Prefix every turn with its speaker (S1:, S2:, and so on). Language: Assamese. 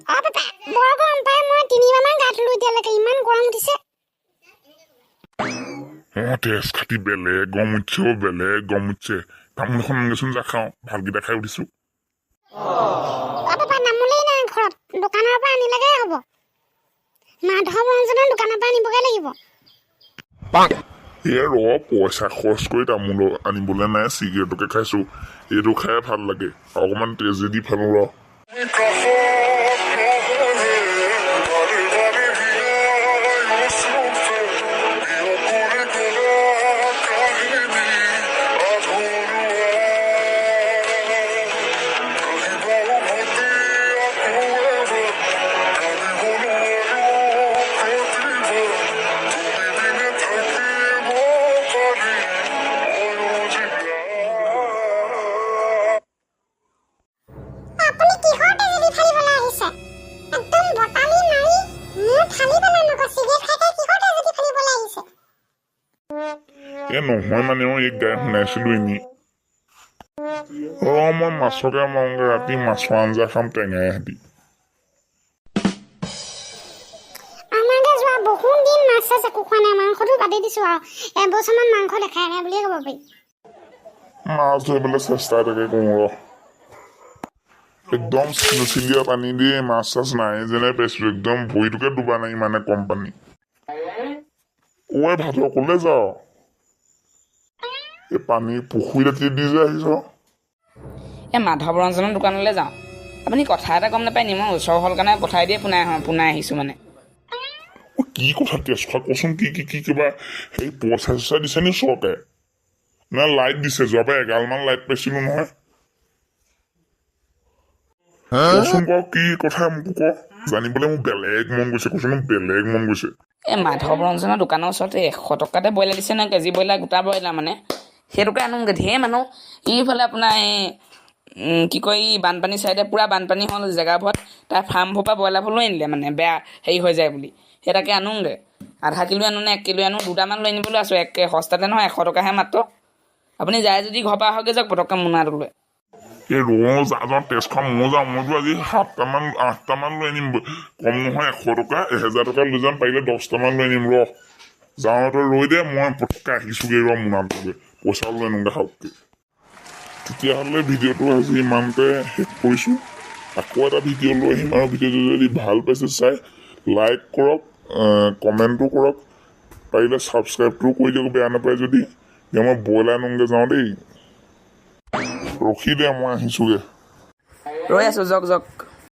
S1: পাপা বৰ গৰম পাই মই 3বাৰমান গা ধুলো এতিয়ালৈকে ইমান গৰম উঠিছে
S2: তেজ খাতি বেলেগ গম উঠিছেও বেলেগ গম উঠিছে তামোল এখন আনিলেচোন যা খাওঁ ভালকেইটা খাই উঠিছো
S1: পাপা নামলেই নাই ঘৰত দোকানৰ পৰা আনিলেগে হ'ব মাধৱ ৰঞ্জনৰ দোকানৰ পৰা আনিবগে লাগিব
S2: পইচা খৰচ কৰি তামোল আনিবলৈ নাই চিগাৰেটকে খাইছো এইটো খাই ভাল লাগে অকণমান তেজে দি ফেলো ৰ নহয় মানে এই গাই শুনাইছিলো এনেই মই মাছকে মাৰোগে ৰাতি মাছৰ আঞ্জা খাম টেঙাই হাতি
S1: আমাকে যোৱা বহুত দিন মাছ আছে খোৱা নাই মাংসটো কাটি দিছো আৰু এবছৰমান মাংস দেখাই নাই বুলিয়ে ক'ব পাৰি
S2: মাছ ধৰিবলৈ চেষ্টা এটাকে কৰো ৰ একদম চিলিয়া পানী দিয়ে মাছ চাছ নাই যেনে পাইছো একদম ভৰিটোকে ডুবা নাই ইমানে কম পানী ভাত অকলে যাওঁ এই পানী পুখুৰী ৰাতি দি যে আহিছ
S3: মাধৱ ৰঞ্জনৰ দোকানলৈ যাওঁ আপুনি কথা এটা গম নাপায় নি মই ওচৰ হ'ল কাৰণে পঠাই দিয়ে পোনাই আহিছোঁ মানে
S2: কি কথা তেজ খোৱা কচোন কি কি কি কিবা সেই পইচা চইচা দিছে নি চৰকাৰে না লাইট দিছে যোৱাবাৰ 11মান লাইট পাইছিলো নহয় কচোন ক কি কথা মোক ক জানিবলৈ মোৰ বেলেগ মন গৈছে কচোন বেলেগ মন গৈছে
S3: মাধৱ ৰঞ্জনৰ দোকানৰ ওচৰতে 100 টকাতে ব্ৰইলাৰ দিছে নহয় কেজি ব্ৰইলাৰ গোটা ব্ৰইলাৰ মানে সেইটোকে আনোগৈ ঢেৰ মানুহ এইফালে আপোনাৰ কি কয় বানপানী চাইডে পূৰা বানপানী হ'ল জেগাবোৰত তাৰ ফাৰ্মবোৰ পৰা ব্ৰইলাৰবোৰ লৈ আনিলে মানে বেয়া হেৰি হৈ যায় বুলি সেই তাকে আনোগৈ আধা কিলো আনো নে 1 কিলো আনো দুটামান লৈ আনিবলৈ আছোঁ একে সস্তাতে নহয় 100 টকাহে মাত্ৰ আপুনি যায় যদি ঘৰৰ পৰা আহকে যাওক পটককৈ মোনাটো লৈ
S2: যাওঁ তেজ খোৱা মই যাওঁ মইতো আজি 7টামান 8টামান লৈ আনিম কম নহয় 100 টকা 1000 টকা লৈ যাম পাৰিলে 10টামান লৈ আনিম ৰ যাওঁ তই ৰৈ দে মই পটককৈ আহিছোগৈ ৰ মোনাটো লৈ পইচাও লৈ আনোগৈ খাওককৈ তেতিয়াহ'লে ভিডিঅ'টো আজি ইমানতে শেষ কৰিছোঁ আকৌ এটা ভিডিঅ' লৈ আহিম আৰু ভিডিঅ'টো যদি ভাল পাইছে চাই লাইক কৰক কমেণ্টো কৰক পাৰিলে ছাবস্ক্ৰাইবটোও কৰি দিয়ক বেয়া নাপায় যদি এতিয়া মই ব্ৰইলাৰ আনোগৈ যাওঁ দেই ৰখি দে মই আহিছোগৈ
S3: ৰৈ আছোঁ যাওক